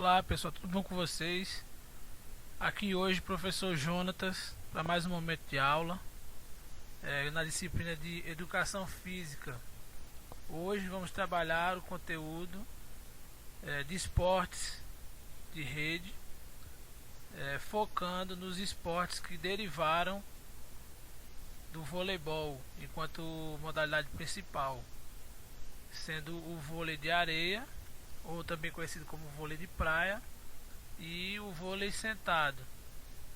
Olá pessoal, tudo bom com vocês? Aqui hoje professor Jonatas para mais um momento de aula na disciplina de Educação Física. Hoje vamos trabalhar o conteúdo de esportes de rede, focando nos esportes que derivaram do voleibol enquanto modalidade principal, sendo o vôlei de areia, ou também conhecido como vôlei de praia, e o vôlei sentado,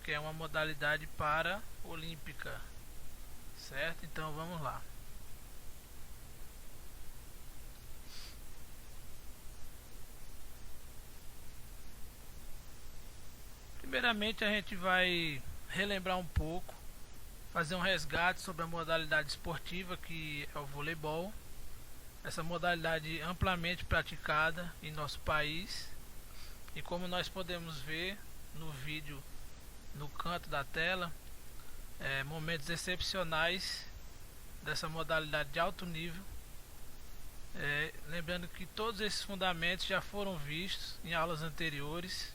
que é uma modalidade paraolímpica, certo? Então vamos lá. Primeiramente a gente vai relembrar um pouco, fazer um resgate sobre a modalidade esportiva que é o voleibol. Essa modalidade amplamente praticada em nosso país, e como nós podemos ver no vídeo no canto da tela, momentos excepcionais dessa modalidade de alto nível. Lembrando que todos esses fundamentos já foram vistos em aulas anteriores,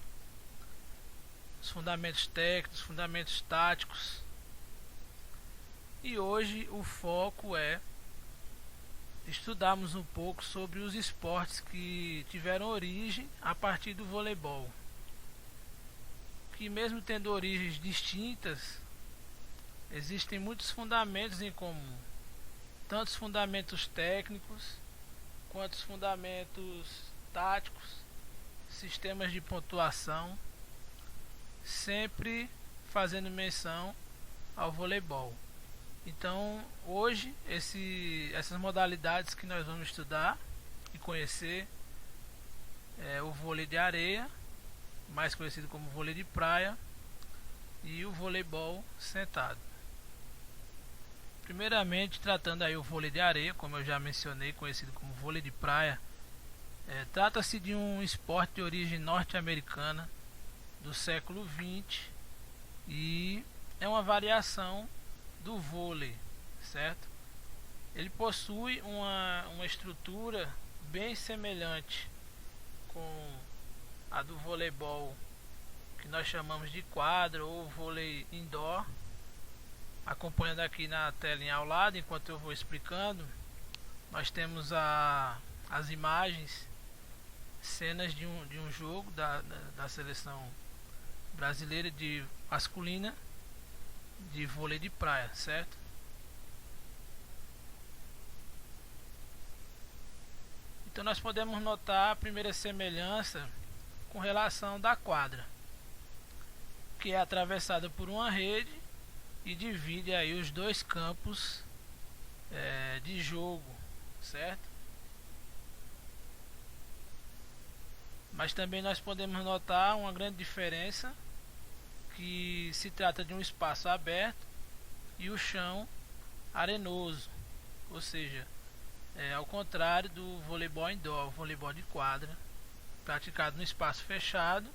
os fundamentos técnicos, os fundamentos táticos, e hoje o foco é estudarmos um pouco sobre os esportes que tiveram origem a partir do voleibol, que mesmo tendo origens distintas, existem muitos fundamentos em comum, tanto os fundamentos técnicos quanto os fundamentos táticos, sistemas de pontuação, sempre fazendo menção ao voleibol. Então hoje essas modalidades que nós vamos estudar e conhecer o vôlei de areia, mais conhecido como vôlei de praia, e o voleibol sentado. Primeiramente, tratando aí o vôlei de areia, como eu já mencionei, conhecido como vôlei de praia, trata-se de um esporte de origem norte-americana do século XX e é uma variação do vôlei, certo? Ele possui uma estrutura bem semelhante com a do voleibol, que nós chamamos de quadra ou vôlei indoor. Acompanhando aqui na telinha ao lado, enquanto eu vou explicando, nós temos as imagens, cenas de um jogo da seleção brasileira de masculina de vôlei de praia, certo? Então nós podemos notar a primeira semelhança com relação da quadra, que é atravessada por uma rede e divide aí os dois campos de jogo, certo? Mas também nós podemos notar uma grande diferença, que se trata de um espaço aberto e o chão arenoso, ou seja, ao contrário do voleibol indoor, o voleibol de quadra, praticado no espaço fechado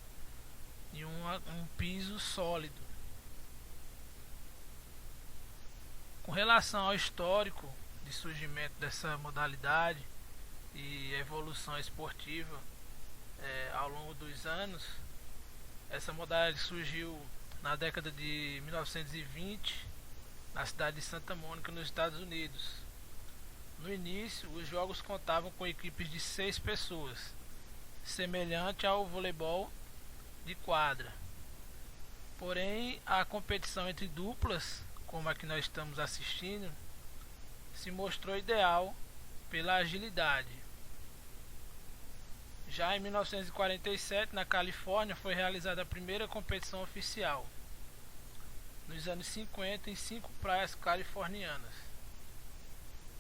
e um piso sólido. Com relação ao histórico de surgimento dessa modalidade e evolução esportiva ao longo dos anos, essa modalidade surgiu na década de 1920 na cidade de Santa Mônica, nos Estados Unidos. No início, os jogos contavam com equipes de 6 pessoas, semelhante ao voleibol de quadra. Porém, a competição entre duplas, como a que nós estamos assistindo, se mostrou ideal pela agilidade. Já em 1947, na Califórnia, foi realizada a primeira competição oficial. Nos anos 50, em 5 praias californianas,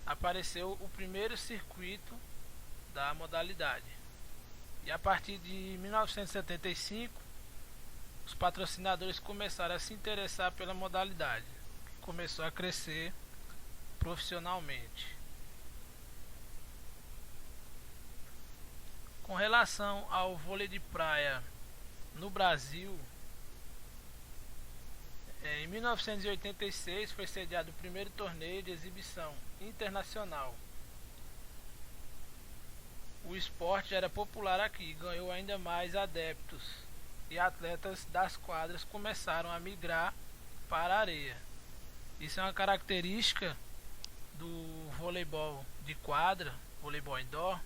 apareceu o primeiro circuito da modalidade. E a partir de 1975, os patrocinadores começaram a se interessar pela modalidade, que começou a crescer profissionalmente. Com relação ao vôlei de praia no Brasil, em 1986 foi sediado o primeiro torneio de exibição internacional, o esporte era popular aqui e ganhou ainda mais adeptos, e atletas das quadras começaram a migrar para a areia. Isso é uma característica do voleibol de quadra, voleibol indoor.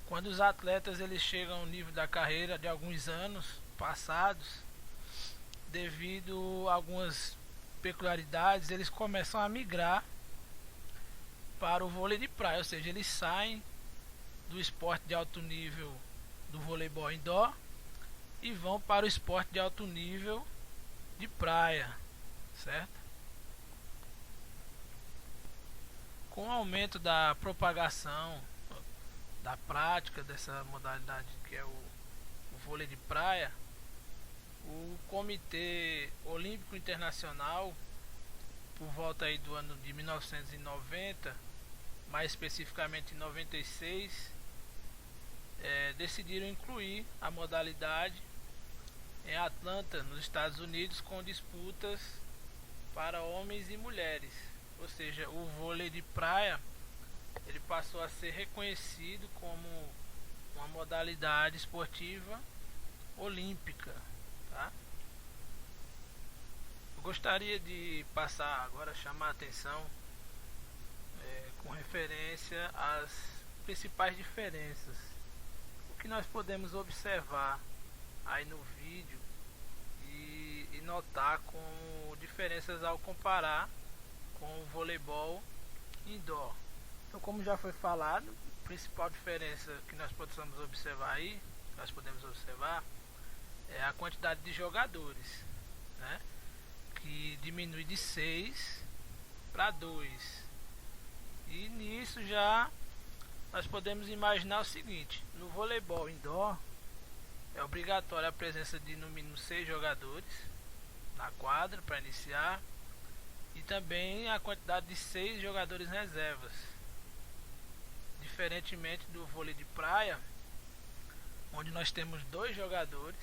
Quando os atletas eles chegam ao nível da carreira de alguns anos passados, devido a algumas peculiaridades, eles começam a migrar para o vôlei de praia, ou seja, eles saem do esporte de alto nível do voleibol indoor e vão para o esporte de alto nível de praia, certo? Com o aumento da propagação da prática dessa modalidade que é o vôlei de praia, o Comitê Olímpico Internacional, por volta aí do ano de 1990, mais especificamente em 96, decidiram incluir a modalidade em Atlanta, nos Estados Unidos, com disputas para homens e mulheres. Ou seja, o vôlei de praia ele passou a ser reconhecido como uma modalidade esportiva olímpica, tá? Eu gostaria de passar agora, chamar a atenção com referência às principais diferenças. O que nós podemos observar aí no vídeo e notar como diferenças ao comparar com o voleibol indoor. Então, como já foi falado, a principal diferença que nós podemos observar é a quantidade de jogadores, né? Que diminui de 6 para 2. E nisso já nós podemos imaginar o seguinte: no voleibol indoor é obrigatória a presença de no mínimo 6 jogadores na quadra para iniciar, e também a quantidade de 6 jogadores reservas. Diferentemente do vôlei de praia, onde nós temos 2 jogadores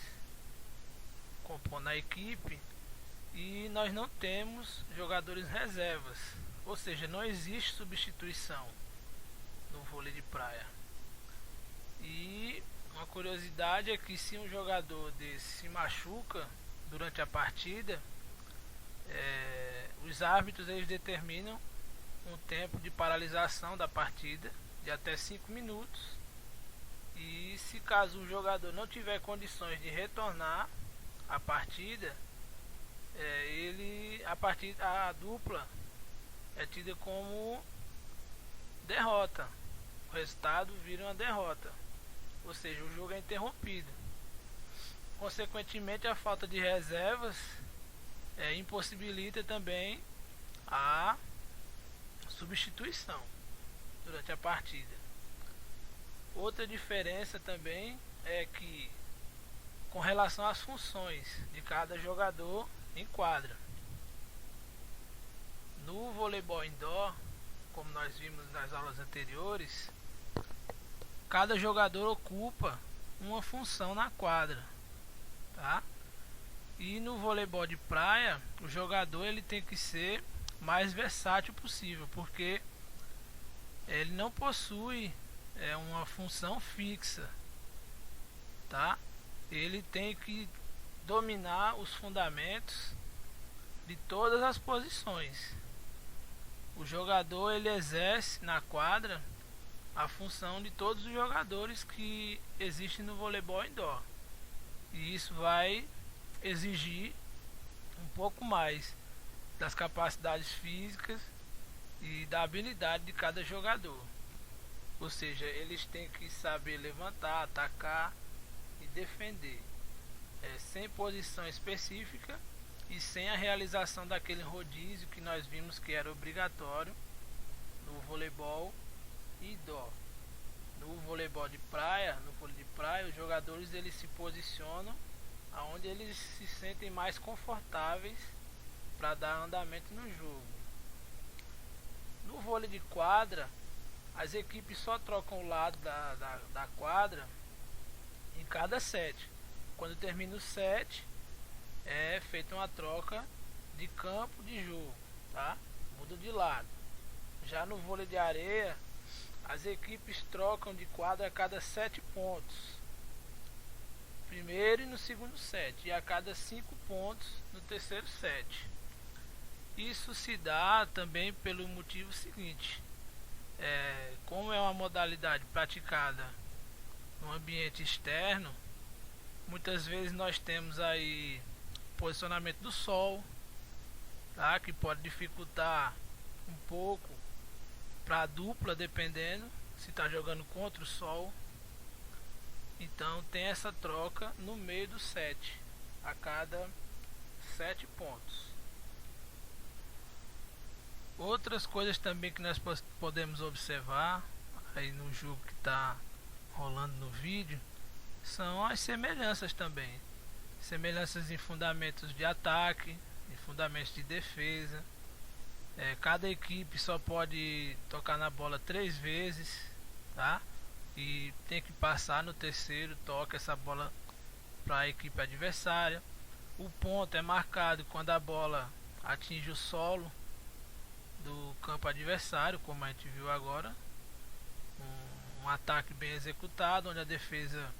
compondo a equipe e nós não temos jogadores reservas, ou seja, não existe substituição no vôlei de praia. E uma curiosidade é que se um jogador desse se machuca durante a partida, os árbitros eles determinam um tempo de paralisação da partida de até 5 minutos, e se caso o jogador não tiver condições de retornar à partida, a dupla é tida como derrota. O resultado vira uma derrota, ou seja, o jogo é interrompido. Consequentemente, a falta de reservas impossibilita também a substituição durante a partida. Outra diferença também é que, com relação às funções de cada jogador em quadra, no voleibol indoor, como nós vimos nas aulas anteriores, cada jogador ocupa uma função na quadra, tá? E no voleibol de praia, o jogador ele tem que ser mais versátil possível, porque ele não possui uma função fixa, tá? Ele tem que dominar os fundamentos de todas as posições. O jogador ele exerce na quadra a função de todos os jogadores que existem no voleibol indoor, e isso vai exigir um pouco mais das capacidades físicas e da habilidade de cada jogador. Ou seja, eles têm que saber levantar, atacar e defender, sem posição específica e sem a realização daquele rodízio que nós vimos que era obrigatório no voleibol indoor. No voleibol de praia, no vôlei de praia, os jogadores eles se posicionam aonde eles se sentem mais confortáveis para dar andamento no jogo. No vôlei de quadra, as equipes só trocam o lado da quadra em cada set. Quando termina o set, é feita uma troca de campo de jogo, tá? Muda de lado. Já no vôlei de areia, As equipes trocam de quadra a cada 7 pontos, primeiro e no segundo set, e a cada 5 pontos no terceiro set. Isso se dá também pelo motivo seguinte: como é uma modalidade praticada no ambiente externo, muitas vezes nós temos aí posicionamento do sol, tá? Que pode dificultar um pouco para a dupla, dependendo se está jogando contra o sol. Então tem essa troca no meio do set, a cada 7 pontos. Outras coisas também que nós podemos observar aí no jogo que está rolando no vídeo são as semelhanças também. Semelhanças em fundamentos de ataque, em fundamentos de defesa. Cada equipe só pode tocar na bola 3 vezes, tá? E tem que passar no terceiro toque essa bola para a equipe adversária. O ponto é marcado quando a bola atinge o solo do campo adversário, como a gente viu agora. Um ataque bem executado, onde a defesa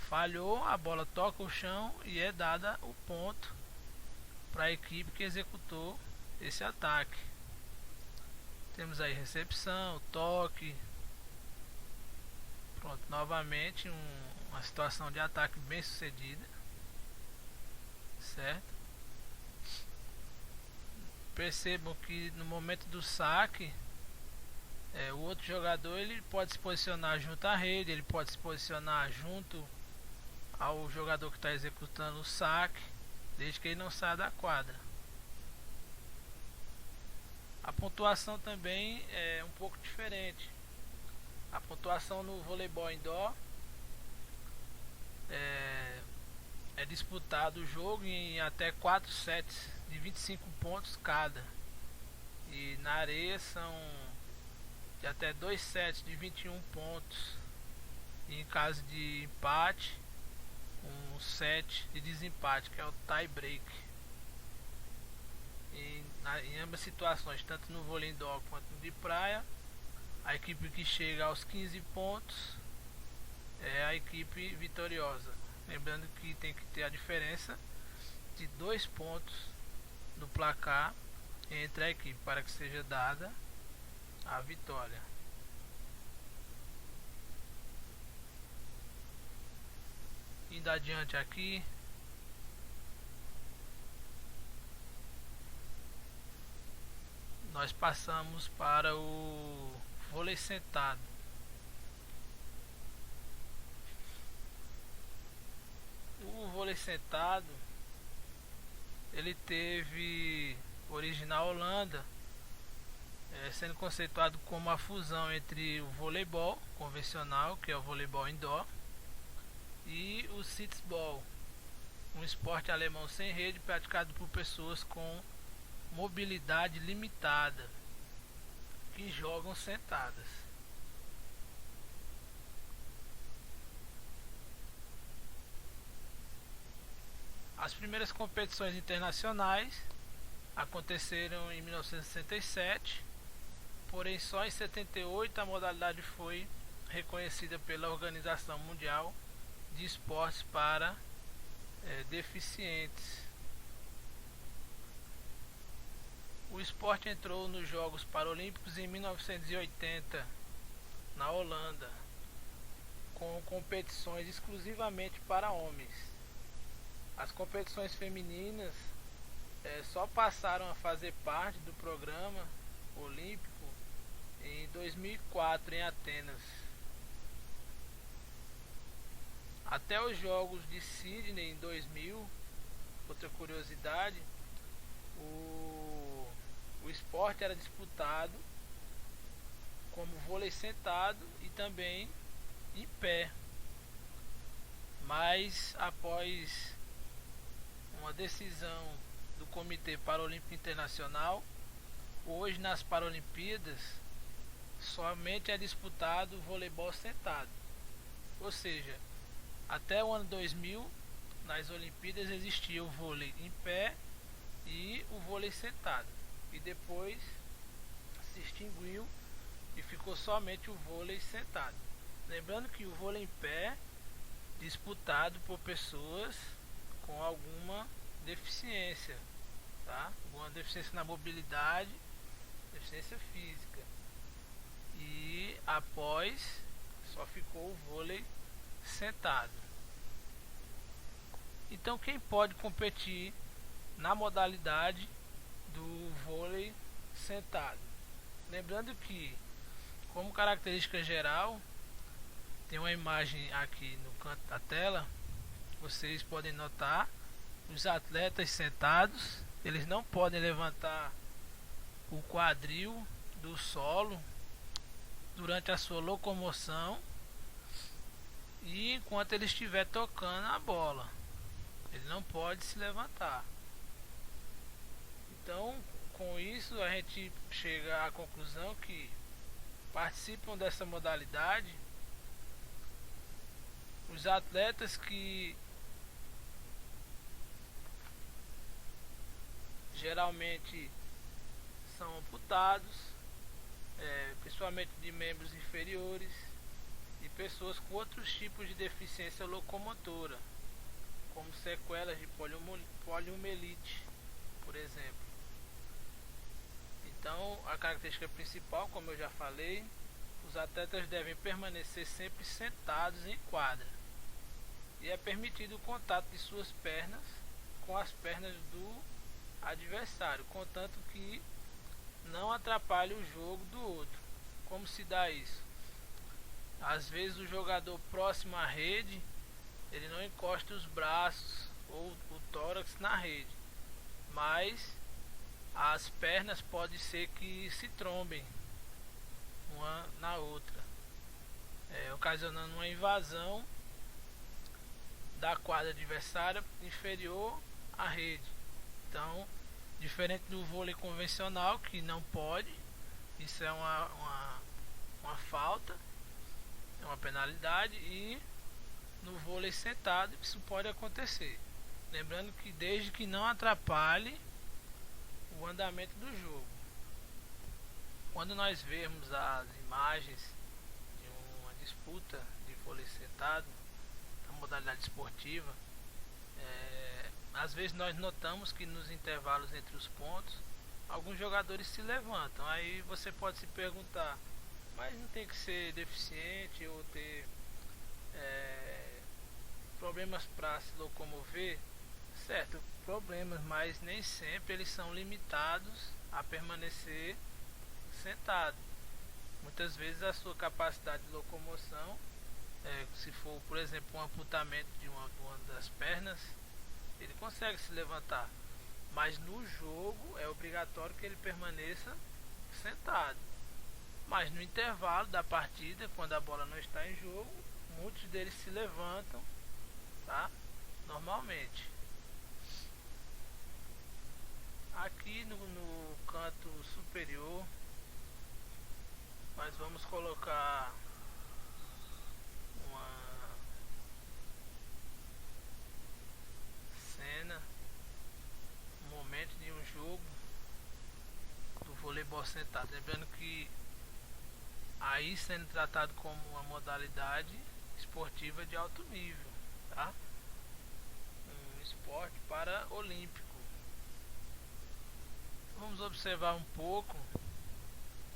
falhou, a bola toca o chão e é dada o ponto para a equipe que executou esse ataque. Temos aí recepção, toque. Pronto, novamente uma situação de ataque bem sucedida, certo? Percebam que no momento do saque, o outro jogador ele pode se posicionar junto à rede, ele pode se posicionar junto ao jogador que está executando o saque, desde que ele não saia da quadra. A pontuação também é um pouco diferente. A pontuação no voleibol indoor é disputado o jogo em até 4 sets de 25 pontos cada. E na areia são de até 2 sets de 21 pontos. E em caso de empate, um set de desempate, que é o tie break. Em ambas situações, tanto no vôlei indoor quanto no de praia, a equipe que chega aos 15 pontos é a equipe vitoriosa. Lembrando que tem que ter a diferença de 2 pontos no placar entre a equipe para que seja dada a vitória. Indo adiante aqui, nós passamos para o vôlei sentado. O vôlei sentado ele teve origem na Holanda, sendo conceituado como a fusão entre o voleibol convencional, que é o voleibol indoor, e o Sitzball, um esporte alemão sem rede praticado por pessoas com mobilidade limitada que jogam sentadas. As primeiras competições internacionais aconteceram em 1967, porém só em 78 a modalidade foi reconhecida pela Organização Mundial de Esportes para Deficientes. O esporte entrou nos Jogos Paralímpicos em 1980 na Holanda, com competições exclusivamente para homens. As competições femininas só passaram a fazer parte do programa olímpico em 2004 em Atenas. Até os Jogos de Sydney em 2000, outra curiosidade, o esporte era disputado como vôlei sentado e também em pé, mas após uma decisão do Comitê Paralímpico Internacional, hoje nas Paralimpíadas somente é disputado o voleibol sentado, ou seja, até o ano 2000 nas Olimpíadas existia o vôlei em pé e o vôlei sentado, e depois se extinguiu e ficou somente o vôlei sentado. Lembrando que o vôlei em pé disputado por pessoas com alguma deficiência, tá? Alguma deficiência na mobilidade, deficiência física. E após só ficou o vôlei sentado. Então quem pode competir na modalidade do vôlei sentado? Lembrando que, como característica geral, tem uma imagem aqui no canto da tela. Vocês podem notar os atletas sentados, eles não podem levantar o quadril do solo durante a sua locomoção e enquanto ele estiver tocando a bola, ele não pode se levantar. Então, com isso a gente chega à conclusão que participam dessa modalidade os atletas que geralmente são amputados, principalmente de membros inferiores, e pessoas com outros tipos de deficiência locomotora, como sequelas de poliomielite, por exemplo. Então, a característica principal, como eu já falei, os atletas devem permanecer sempre sentados em quadra. E é permitido o contato de suas pernas com as pernas do adversário, contanto que não atrapalhe o jogo do outro. Como se dá isso? Às vezes o jogador próximo à rede, ele não encosta os braços ou o tórax na rede, mas as pernas pode ser que se trombem uma na outra, ocasionando uma invasão da quadra adversária inferior à rede. Então, diferente do vôlei convencional, que não pode, isso é uma falta, é uma penalidade, e no vôlei sentado isso pode acontecer. Lembrando que desde que não atrapalhe o andamento do jogo. Quando nós vemos as imagens de uma disputa de vôlei sentado, modalidade esportiva, às vezes nós notamos que nos intervalos entre os pontos alguns jogadores se levantam. Aí você pode se perguntar, mas não tem que ser deficiente ou ter problemas para se locomover? Certo, problemas, mas nem sempre eles são limitados a permanecer sentado. Muitas vezes a sua capacidade de locomoção, se for, por exemplo, um amputamento de uma das pernas, ele consegue se levantar, mas no jogo é obrigatório que ele permaneça sentado. Mas no intervalo da partida, quando a bola não está em jogo, muitos deles se levantam, tá? Normalmente. Aqui no canto superior nós vamos colocar um momento de um jogo do voleibol sentado. Lembrando que aí sendo tratado como uma modalidade esportiva de alto nível, tá? Um esporte paraolímpico. Vamos observar um pouco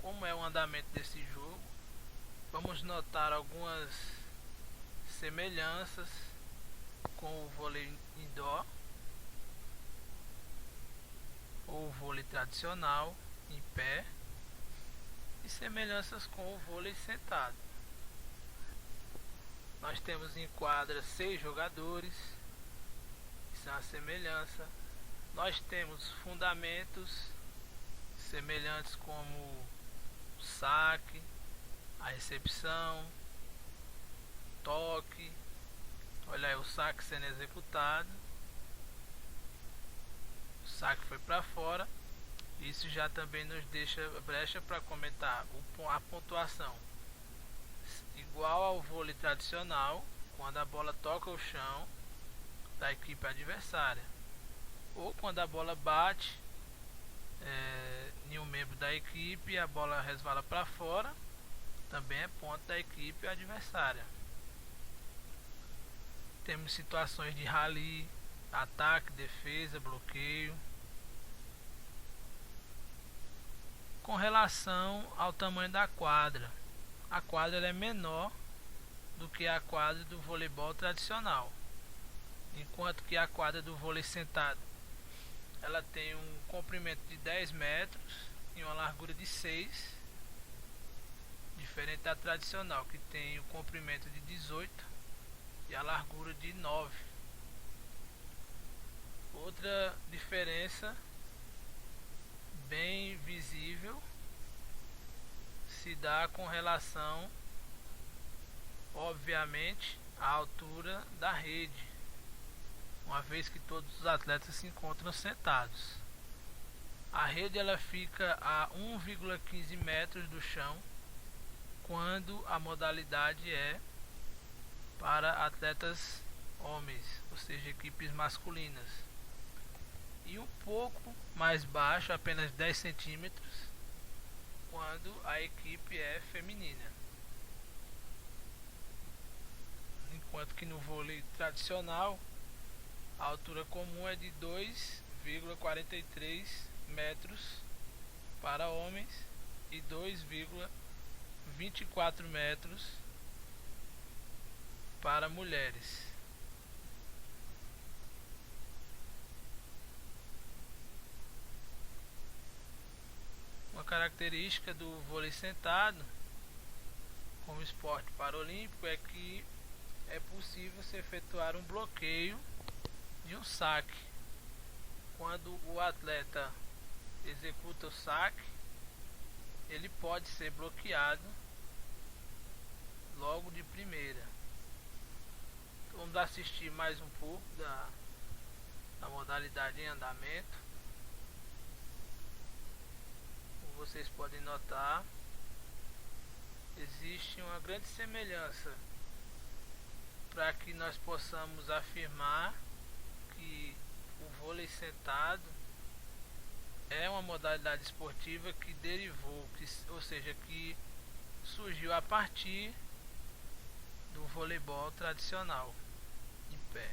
como é o andamento desse jogo. Vamos notar algumas semelhanças com o vôlei indoor ou vôlei tradicional em pé e semelhanças com o vôlei sentado. Nós temos em quadra 6 jogadores, isso é uma semelhança. Nós temos fundamentos semelhantes como o saque, a recepção, toque. Olha aí o saque sendo executado. O saque foi para fora. Isso já também nos deixa brecha para comentar a pontuação. Igual ao vôlei tradicional, quando a bola toca o chão da equipe adversária, ou quando a bola bate em um membro da equipe e a bola resvala para fora, também é ponto da equipe adversária. Temos situações de rally, ataque, defesa, bloqueio. Com relação ao tamanho da quadra, a quadra ela é menor do que a quadra do voleibol tradicional, enquanto que a quadra do vôlei sentado ela tem um comprimento de 10 metros e uma largura de 6, diferente da tradicional, que tem o comprimento de 18 e a largura de 9. Outra diferença bem visível se dá com relação, obviamente, à altura da rede, uma vez que todos os atletas se encontram sentados. A rede ela fica a 1,15 metros do chão quando a modalidade é para atletas homens, ou seja, equipes masculinas, e um pouco mais baixo, apenas 10 centímetros, quando a equipe é feminina. Enquanto que no vôlei tradicional a altura comum é de 2,43 metros para homens e 2,24 metros para mulheres. Uma característica do vôlei sentado como esporte paralímpico é que é possível se efetuar um bloqueio de um saque. Quando o atleta executa o saque, ele pode ser bloqueado logo de primeira. Então, vamos assistir mais um pouco da modalidade em andamento. Como vocês podem notar, existe uma grande semelhança para que nós possamos afirmar que o vôlei sentado é uma modalidade esportiva que derivou, ou seja, que surgiu a partir do voleibol tradicional em pé.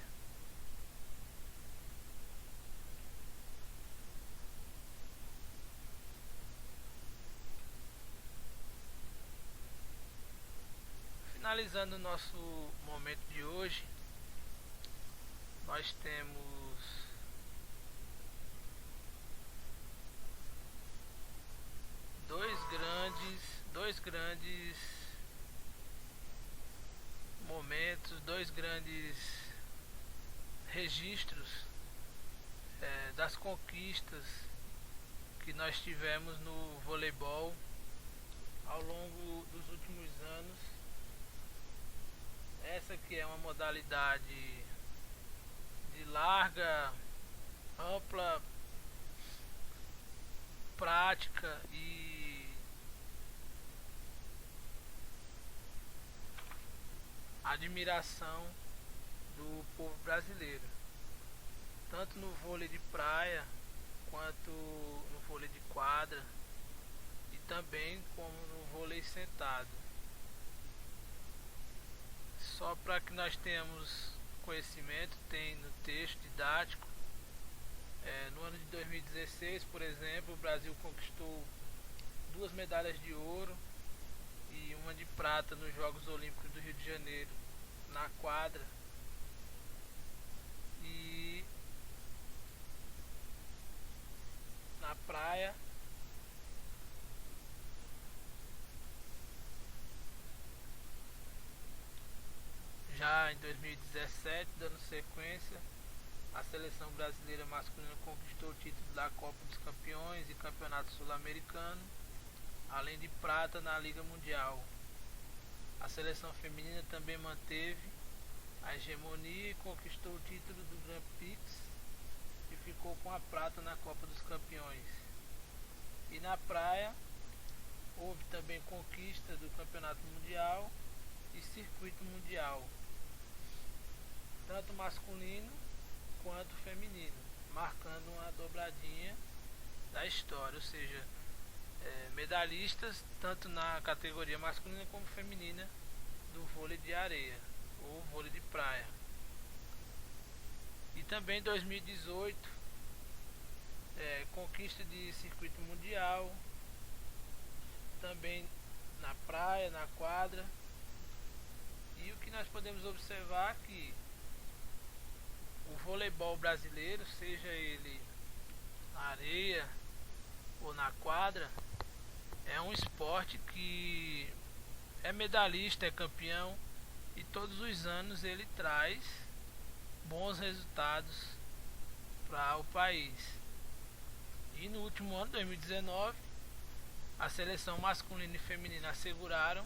Finalizando o nosso momento de hoje, nós temos dois grandes momentos, dois grandes registros das conquistas que nós tivemos no voleibol ao longo dos últimos anos. Essa que é uma modalidade de larga, ampla prática e admiração do povo brasileiro, tanto no vôlei de praia quanto no vôlei de quadra e também como no vôlei sentado. Só para que nós tenhamos conhecimento, tem no texto didático, no ano de 2016, por exemplo, o Brasil conquistou 2 medalhas de ouro e uma de prata nos Jogos Olímpicos do Rio de Janeiro na quadra, e na praia já em 2017, dando sequência, a seleção brasileira masculina conquistou o título da Copa dos Campeões e Campeonato Sul-Americano, além de prata na Liga Mundial. A seleção feminina também manteve a hegemonia e conquistou o título do Grand Prix e ficou com a prata na Copa dos Campeões. E na praia houve também conquista do Campeonato Mundial e Circuito Mundial, tanto masculino quanto feminino, marcando uma dobradinha da história, ou seja, medalhistas tanto na categoria masculina como feminina do vôlei de areia ou vôlei de praia. E também em 2018, conquista de circuito mundial, também na praia, na quadra. E o que nós podemos observar é que o voleibol brasileiro, seja ele na areia ou na quadra, é um esporte que é medalhista, é campeão, e todos os anos ele traz bons resultados para o país. E no último ano, 2019, a seleção masculina e feminina asseguraram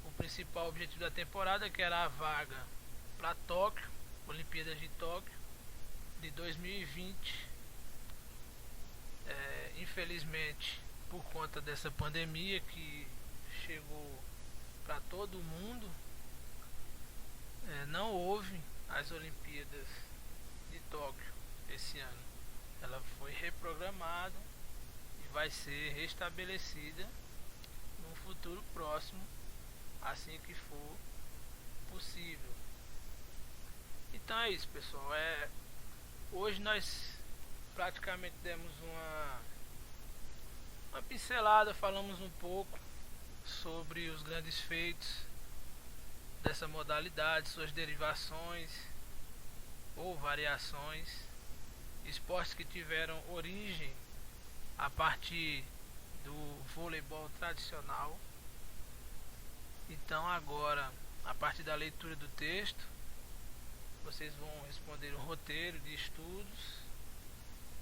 o principal objetivo da temporada, que era a vaga para Tóquio, Olimpíadas de Tóquio de 2020. Infelizmente, por conta dessa pandemia que chegou para todo mundo, não houve as Olimpíadas de Tóquio esse ano. Ela foi reprogramada e vai ser restabelecida num futuro próximo, assim que for possível. Então é isso, pessoal. Hoje nós praticamente demos uma pincelada, falamos um pouco sobre os grandes feitos dessa modalidade, suas derivações ou variações, esportes que tiveram origem a partir do voleibol tradicional. Então agora, a partir da leitura do texto, vocês vão responder um roteiro de estudos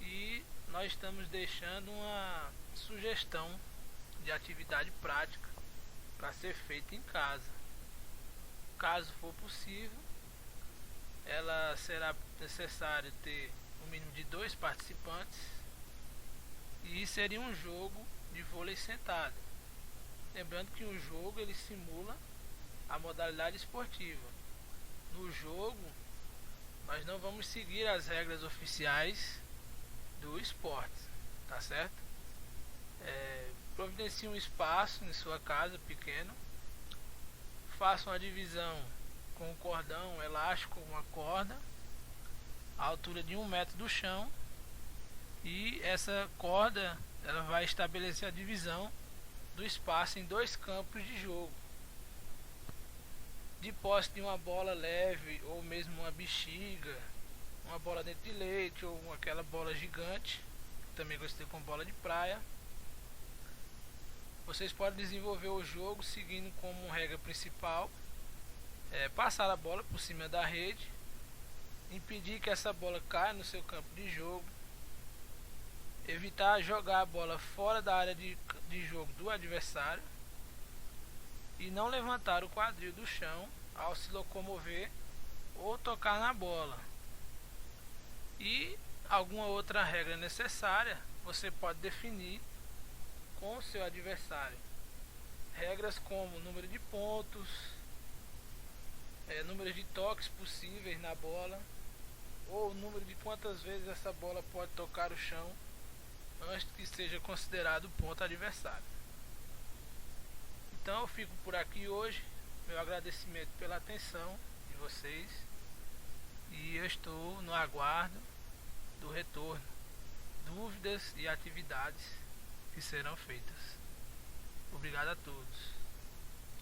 e nós estamos deixando uma sugestão de atividade prática para ser feita em casa. Caso for possível, ela será necessário ter um mínimo de 2 participantes e seria um jogo de vôlei sentado. Lembrando que o jogo ele simula a modalidade esportiva. No jogo, nós não vamos seguir as regras oficiais do esporte, tá certo? Providencie um espaço em sua casa pequeno, faça uma divisão com um cordão elástico, uma corda, a altura de 1 metro do chão, e essa corda ela vai estabelecer a divisão do espaço em 2 campos de jogo. De posse de uma bola leve ou mesmo uma bexiga, uma bola dentro de leite ou aquela bola gigante, também gostei com bola de praia, vocês podem desenvolver o jogo seguindo como regra principal passar a bola por cima da rede, impedir que essa bola caia no seu campo de jogo, evitar jogar a bola fora da área de jogo do adversário e não levantar o quadril do chão ao se locomover ou tocar na bola. E alguma outra regra necessária você pode definir com o seu adversário. Regras como número de pontos, número de toques possíveis na bola, ou o número de quantas vezes essa bola pode tocar o chão antes que seja considerado ponto adversário. Então eu fico por aqui hoje. Meu agradecimento pela atenção de vocês e eu estou no aguardo do retorno, dúvidas e atividades que serão feitas. Obrigado a todos.